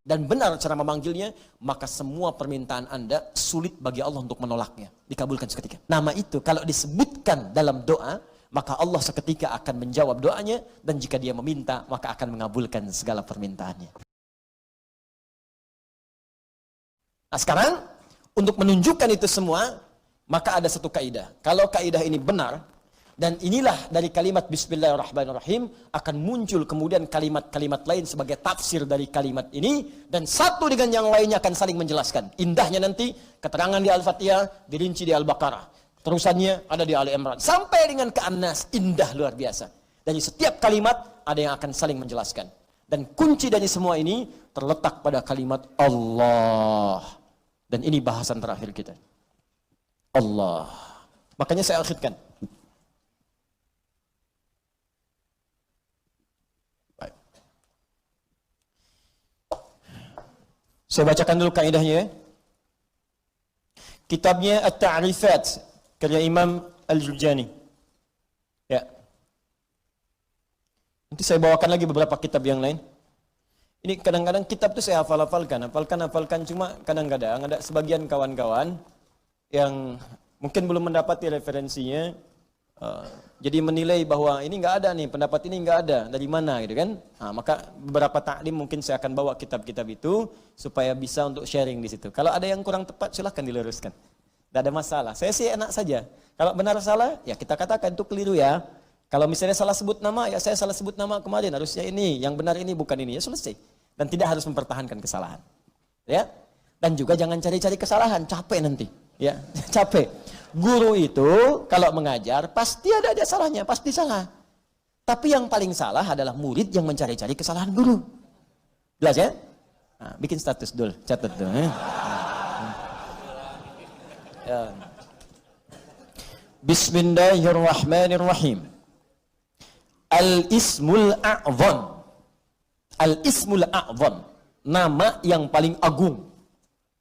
dan benar cara memanggilnya, maka semua permintaan Anda sulit bagi Allah untuk menolaknya. Dikabulkan seketika. Nama itu kalau disebutkan dalam doa, maka Allah seketika akan menjawab doanya, dan jika dia meminta, maka akan mengabulkan segala permintaannya. Nah sekarang, untuk menunjukkan itu semua, maka ada satu kaidah. Kalau kaidah ini benar, dan inilah dari kalimat Bismillahirrahmanirrahim akan muncul kemudian kalimat-kalimat lain sebagai tafsir dari kalimat ini, dan satu dengan yang lainnya akan saling menjelaskan. Indahnya nanti keterangan di Al-Fatihah dirinci di Al-Baqarah, terusannya ada di Ali Imran sampai dengan ke An-Nas. Indah luar biasa. Dari setiap kalimat ada yang akan saling menjelaskan, dan kunci dari semua ini terletak pada kalimat Allah. Dan ini bahasan terakhir kita, Allah. Makanya saya akhirkan. Saya bacakan dulu kaidahnya. Kitabnya At-Ta'rifat karya Imam Al-Jurjani. Ya. Nanti saya bawakan lagi beberapa kitab yang lain. Ini kadang-kadang kitab itu saya hafalkan, cuma kadang-kadang ada sebagian kawan-kawan yang mungkin belum mendapati referensinya. Jadi menilai bahwa ini nggak ada nih, pendapat ini nggak ada, dari mana gitu kan? Nah, maka beberapa taklim mungkin saya akan bawa kitab-kitab itu supaya bisa untuk sharing di situ. Kalau ada yang kurang tepat silahkan diluruskan, tidak ada masalah. Saya sih enak saja. Kalau benar salah ya kita katakan itu keliru ya. Kalau misalnya salah sebut nama ya saya salah sebut nama kemarin, harusnya ini, yang benar ini bukan ini, ya selesai. Dan tidak harus mempertahankan kesalahan. Ya. Dan juga jangan cari-cari kesalahan, capek nanti. Ya, capek. Guru itu kalau mengajar pasti ada aja salahnya, pasti salah. Tapi yang paling salah adalah murid yang mencari-cari kesalahan guru. Jelas ya? Nah, bikin status dulu, catat dulu. Ya. Bismillahirrahmanirrahim. Al-Ismul A'zam. Al-Ismul A'zam. Nama yang paling agung,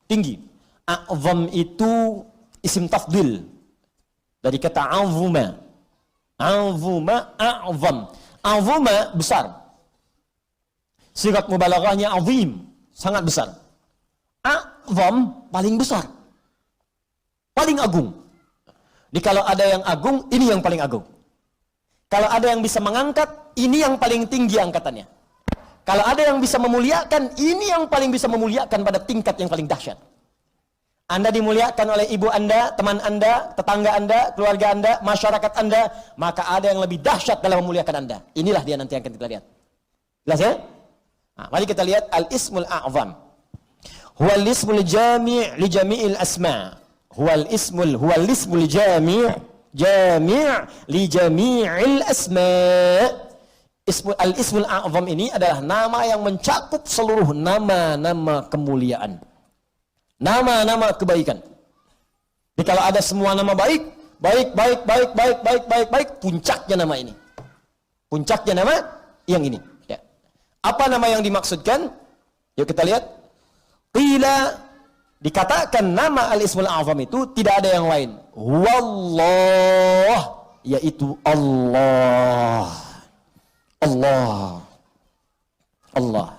tinggi. A'zam itu isim tafdil dari kata azuma. Azuma, a'zam. Azuma besar. Sigat mubalaghahnya azim, sangat besar. A'zam paling besar, paling agung. Jadi kalau ada yang agung, ini yang paling agung. Kalau ada yang bisa mengangkat, ini yang paling tinggi angkatannya. Kalau ada yang bisa memuliakan, ini yang paling bisa memuliakan pada tingkat yang paling dahsyat. Anda dimuliakan oleh ibu Anda, teman Anda, tetangga Anda, keluarga Anda, masyarakat Anda, maka ada yang lebih dahsyat dalam memuliakan Anda. Inilah dia nanti yang akan kita lihat. Jelas ya? Nah, mari kita lihat Al-Ismul A'zam. Huwal ismul jami' li jami'il asma'. Huwal ismul jami' li jami'il asma'. Al-Ismul A'zam ini adalah nama yang mencakup seluruh nama-nama kemuliaan. Nama-nama kebaikan. Jadi kalau ada semua nama baik, puncaknya nama ini. Puncaknya nama yang ini. Ya. Apa nama yang dimaksudkan? Yuk kita lihat. Qila, dikatakan nama Al-Ismul A'zam itu tidak ada yang lain. Wallah, yaitu Allah. Allah. Allah.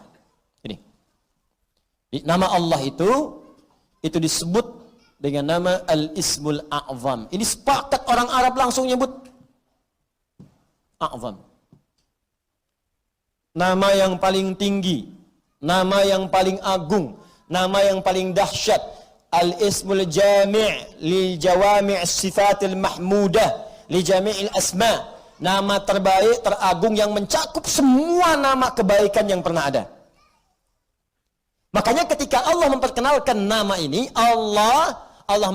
Ini. Nama Allah itu disebut dengan nama Al-Ismul A'zam. Ini sepakat orang Arab langsung nyebut A'zam. Nama yang paling tinggi, nama yang paling agung, nama yang paling dahsyat. Al-Ismul Jami' li Jawami' Sifatil Mahmudah li Jami'il Asma'. Nama terbaik, teragung yang mencakup semua nama kebaikan yang pernah ada. Makanya ketika Allah memperkenalkan nama ini, Allah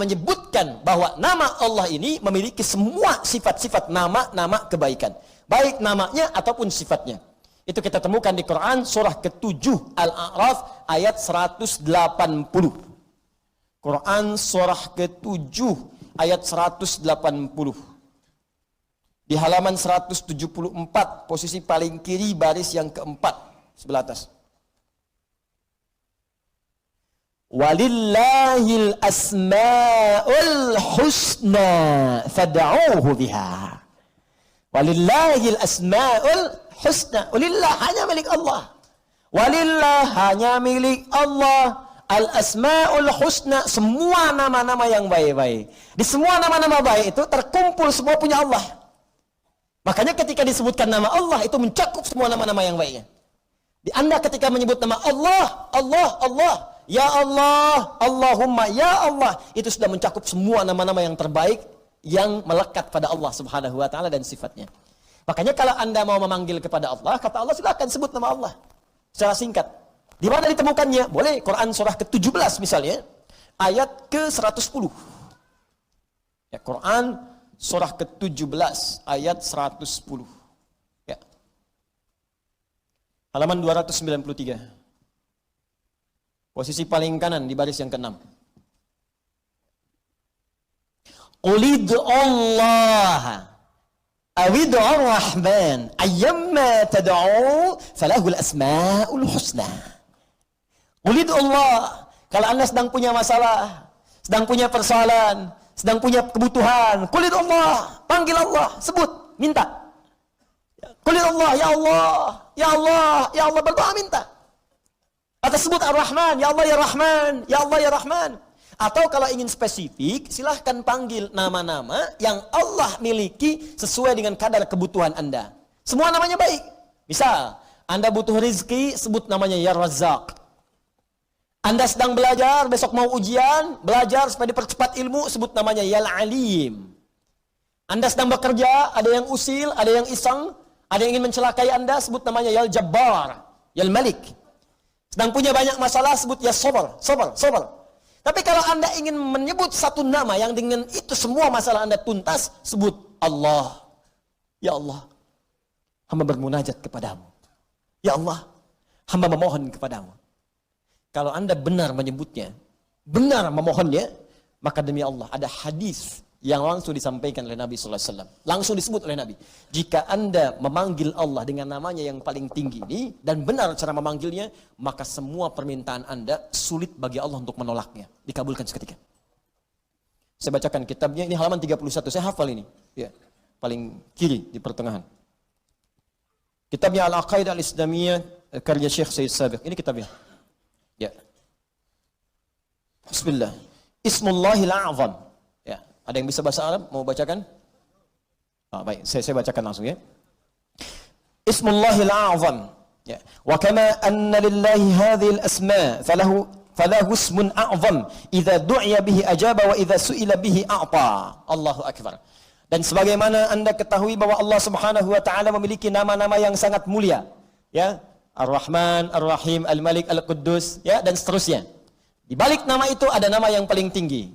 menyebutkan bahwa nama Allah ini memiliki semua sifat-sifat nama-nama kebaikan. Baik namanya ataupun sifatnya. Itu kita temukan di Quran surah ke-7 Al-A'raf ayat 180. Quran surah ke-7 ayat 180. Di halaman 174, posisi paling kiri baris yang keempat, sebelah atas. Walillahil asma'ul husna fad'uuhu biha. Walillahil asma'ul husna. Walillah, hanya milik Allah. Walillah, hanya milik Allah. Al-asma'ul husna, semua nama-nama yang baik-baik. Di semua nama-nama baik itu terkumpul semua punya Allah. Makanya ketika disebutkan nama Allah itu mencakup semua nama-nama yang baiknya. Di Anda ketika menyebut nama Allah, Allah, Allah, ya Allah, Allahumma, ya Allah, itu sudah mencakup semua nama-nama yang terbaik yang melekat pada Allah Subhanahu wa taala dan sifatnya. Makanya kalau Anda mau memanggil kepada Allah, kata Allah silakan sebut nama Allah secara singkat. Di mana ditemukannya? Boleh Quran surah ke-17 misalnya, ayat ke-110. Ya, Quran surah ke-17 ayat 110. Ya. Halaman 293. Posisi paling kanan di baris yang ke-6. Qulid'u Allah awid'u ar-Rahman ayyamma tad'u falahul asma'ul husna. Qulid'u Allah, kalau Anda sedang punya masalah, sedang punya persoalan, sedang punya kebutuhan, qulid'u Allah, panggil Allah, sebut, minta. Qulid'u Allah, ya Allah, ya Allah, ya Allah, berdoa minta. Atau sebut Ar-Rahman, ya Allah ya Rahman, ya Allah ya Rahman. Atau kalau ingin spesifik, silahkan panggil nama-nama yang Allah miliki sesuai dengan kadar kebutuhan Anda. Semua namanya baik. Misal, Anda butuh rezeki, sebut namanya ya Razzaq. Anda sedang belajar, besok mau ujian, belajar supaya dipercepat ilmu, sebut namanya ya Alim. Anda sedang bekerja, ada yang usil, ada yang iseng, ada yang ingin mencelakai Anda, sebut namanya ya Jabbar, ya Malik. Sedang punya banyak masalah, sebut ya Sabar, Sabar, Sabar. Tapi kalau Anda ingin menyebut satu nama yang dengan itu semua masalah Anda tuntas, sebut Allah. Ya Allah, hamba bermunajat kepadamu. Ya Allah, hamba memohon kepadamu. Kalau Anda benar menyebutnya, benar memohonnya, maka demi Allah ada hadis yang langsung disampaikan oleh Nabi sallallahu alaihi wasallam. Langsung disebut oleh Nabi. Jika Anda memanggil Allah dengan namanya yang paling tinggi ini dan benar cara memanggilnya, maka semua permintaan Anda sulit bagi Allah untuk menolaknya, dikabulkan seketika. Saya bacakan kitabnya, ini halaman 31. Saya hafal ini. Ya, paling kiri di pertengahan. Kitabnya Al-Aqaidah Al-Islamiyah karya Syekh Sayyid Sabiq. Ini kitabnya. Ya. Bismillah. Ismullahil A'zam. Ya, ada yang bisa bahasa Arab mau bacakan? Baik, saya bacakan langsung ya. Ismullahil A'zam. Ya. Wa kama anna lillahi hadhil asma' falahu ismun a'zam idza du'iya bihi ajaba wa idza su'ila bihi a'ta. Allahu akbar. Dan sebagaimana Anda ketahui bahwa Allah Subhanahu wa taala memiliki nama-nama yang sangat mulia, ya. Ar-Rahman, Ar-Rahim, Al-Malik, Al-Quddus, ya, dan seterusnya. Di balik nama itu ada nama yang paling tinggi.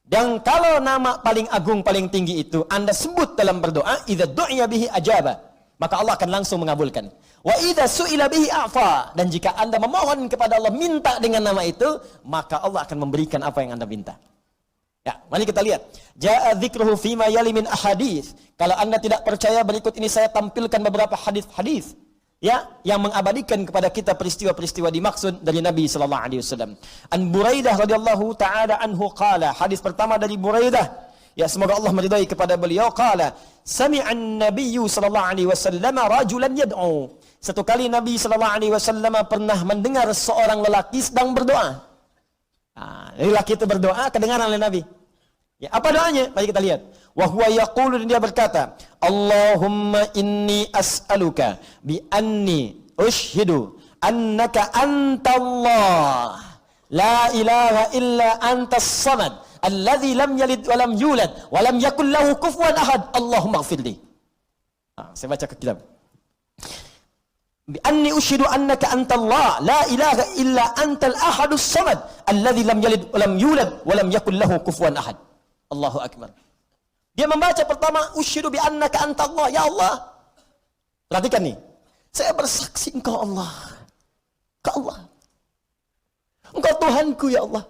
Dan kalau nama paling agung, paling tinggi itu Anda sebut dalam berdoa, idza du'iya bihi ajaba, maka Allah akan langsung mengabulkan. Wa idza su'ila bihi a'fa, dan jika Anda memohon kepada Allah minta dengan nama itu, maka Allah akan memberikan apa yang Anda minta. Ya, mari kita lihat. Ja'a dzikruhu fima yali min ahadits. Kalau Anda tidak percaya, berikut ini saya tampilkan beberapa hadis-hadis, ya, yang mengabadikan kepada kita peristiwa-peristiwa dimaksud dari Nabi sallallahu alaihi wasallam. An Buraidah radhiyallahu taala anhu qala, hadis pertama dari Buraidah, ya semoga Allah meridai kepada beliau, qala sami'an nabiyyu sallallahu alaihi wasallam rajulan yad'u. Satu kali Nabi sallallahu alaihi wasallam pernah mendengar seorang lelaki sedang berdoa. Lelaki itu berdoa kedengaran oleh Nabi. Ya, apa doanya? Mari kita lihat. Wa huwa yaqulu, dan dia berkata, Allahumma inni as'aluka bi anni ushhidu annaka antallah la ilaha illa antas samad alladhi lam yalid wa lam yulad wa lam yakul lahu kufuwan ahad. Allahumma ighfirli. Saya baca ke kitab. Bi anni ushhidu annaka antallah la ilaha illa antal ahadus samad alladhi lam yalid wa lam yulad wa lam yakul lahu kufuwan ahad. Allahu akbar. Dia membaca pertama, usyhidu bi annaka antallah, ya Allah. Perhatikan nih. Saya bersaksi Engkau Allah. Engkau Allah. Engkau Tuhanku ya Allah.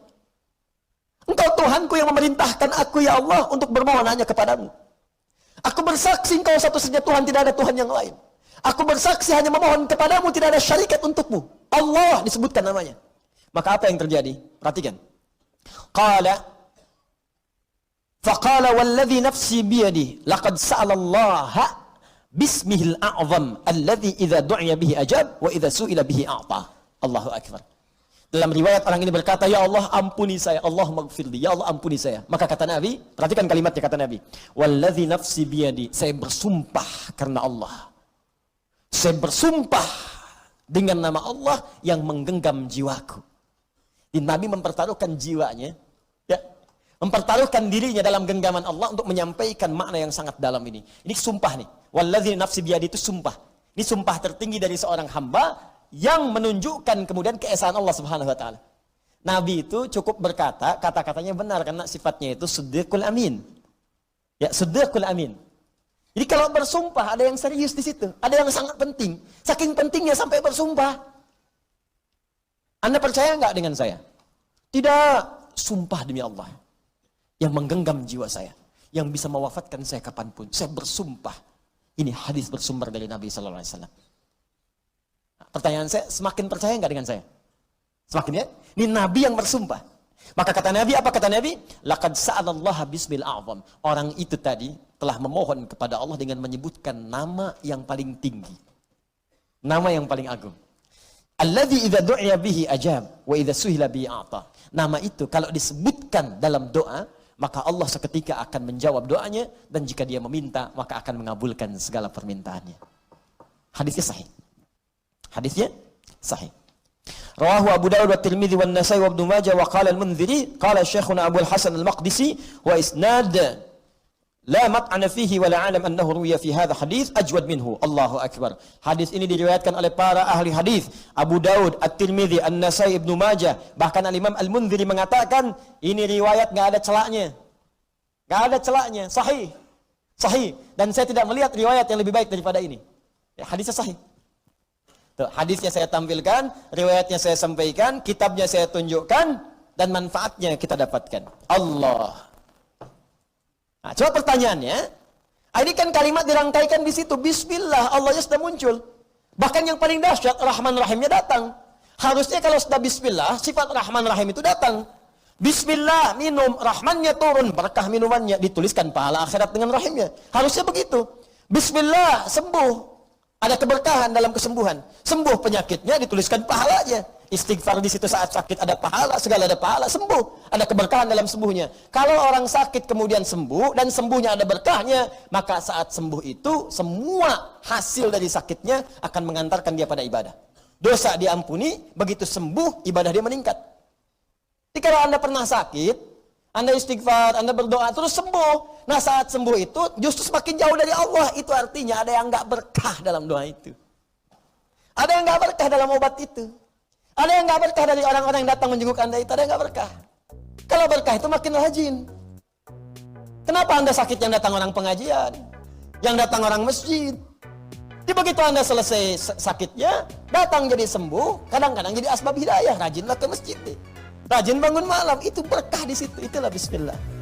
Engkau Tuhanku yang memerintahkan aku ya Allah untuk bermohon hanya kepadamu. Aku bersaksi Engkau satu-satunya Tuhan, tidak ada Tuhan yang lain. Aku bersaksi hanya memohon kepadamu, tidak ada syarikat untukmu. Allah disebutkan namanya. Maka apa yang terjadi? Perhatikan. Faqala walladhi nafsi biyadi laqad sa'ala Allah bismihil a'zam alladzi idza du'iya bihi ajab wa idza su'ila bihi a'ta. Allahu akbar. Dalam riwayat orang ini berkata, ya Allah ampuni saya, Allahumma gfirli, ya Allah ampuni saya. Maka kata Nabi, perhatikan kalimatnya kata Nabi, walladzi nafsi biyadi, saya bersumpah karena Allah. Saya bersumpah dengan nama Allah yang menggenggam jiwaku. Jadi Nabi mempertaruhkan jiwanya, ya, mempertaruhkan dirinya dalam genggaman Allah untuk menyampaikan makna yang sangat dalam ini. Ini sumpah nih. Walladzi nafsi biyadi itu sumpah. Ini sumpah tertinggi dari seorang hamba yang menunjukkan kemudian keesaan Allah Subhanahu wa taala. Nabi itu cukup berkata, kata-katanya benar karena sifatnya itu siddiqul amin. Ya, siddiqul amin. Jadi kalau bersumpah ada yang serius di situ, ada yang sangat penting. Saking pentingnya sampai bersumpah. Anda percaya enggak dengan saya? Tidak, sumpah demi Allah yang menggenggam jiwa saya, yang bisa mewafatkan saya kapanpun. Saya bersumpah. Ini hadis bersumber dari Nabi sallallahu alaihi wasallam. Pertanyaan saya, semakin percaya enggak dengan saya? Semakin ya? Ini Nabi yang bersumpah. Maka kata Nabi, apa kata Nabi? Laqad sa'alallaha bismil a'zam. Orang itu tadi telah memohon kepada Allah dengan menyebutkan nama yang paling tinggi. Nama yang paling agung. Alladzi idza du'iya bihi ajab wa idza suhila bihi a'ta. Nama itu kalau disebutkan dalam doa, maka Allah seketika akan menjawab doanya, dan jika dia meminta, maka akan mengabulkan segala permintaannya. Hadisnya sahih. Hadisnya sahih. Rawahu Abu Dawud wa Tirmidzi wa Nasai wa Ibnu Majah wa qala al-Mundziri qala Syekhuna Abu al-Hasan al-Maqdisi wa isnad la mat'ana fihi wa la alam annahu ruwiya fi hadha hadits ajwad minhu. Allahu akbar. Hadis ini diriwayatkan oleh para ahli hadis, Abu Dawud, At-Tirmidzi, An-Nasai, Ibnu Majah, bahkan Al-Imam Al-Mundziri mengatakan ini riwayat enggak ada celaknya. Enggak ada celaknya, sahih. Sahih, dan saya tidak melihat riwayat yang lebih baik daripada ini. Ya, hadisnya sahih. Hadisnya saya tampilkan, riwayatnya saya sampaikan, kitabnya saya tunjukkan, dan manfaatnya kita dapatkan. Allah. Nah, coba pertanyaannya, ini kan kalimat dirangkaikan di situ, Bismillah, Allahnya sudah muncul. Bahkan yang paling dahsyat, Rahman Rahimnya datang. Harusnya kalau sudah Bismillah, sifat Rahman Rahim itu datang. Bismillah, minum, Rahmannya turun, berkah minumannya, dituliskan pahala akhirat dengan Rahimnya. Harusnya begitu. Bismillah, sembuh. Ada keberkahan dalam kesembuhan. Sembuh penyakitnya, dituliskan pahalanya. Istighfar di situ saat sakit ada pahala, segala ada pahala, sembuh. Ada keberkahan dalam sembuhnya. Kalau orang sakit kemudian sembuh, dan sembuhnya ada berkahnya, maka saat sembuh itu, semua hasil dari sakitnya akan mengantarkan dia pada ibadah. Dosa diampuni, begitu sembuh, ibadah dia meningkat. Jadi kalau Anda pernah sakit, Anda istighfar, Anda berdoa, terus sembuh. Nah saat sembuh itu justru semakin jauh dari Allah. Itu artinya ada yang nggak berkah dalam doa itu. Ada yang nggak berkah dalam obat itu. Ada yang nggak berkah dari orang-orang yang datang menjenguk Anda itu. Ada yang nggak berkah. Kalau berkah itu makin rajin. Kenapa Anda sakit yang datang orang pengajian? Yang datang orang masjid? Jadi begitu Anda selesai sakitnya, datang jadi sembuh, kadang-kadang jadi asbab hidayah. Rajinlah ke masjid. Rajin bangun malam, itu berkah di situ. Itulah Bismillah.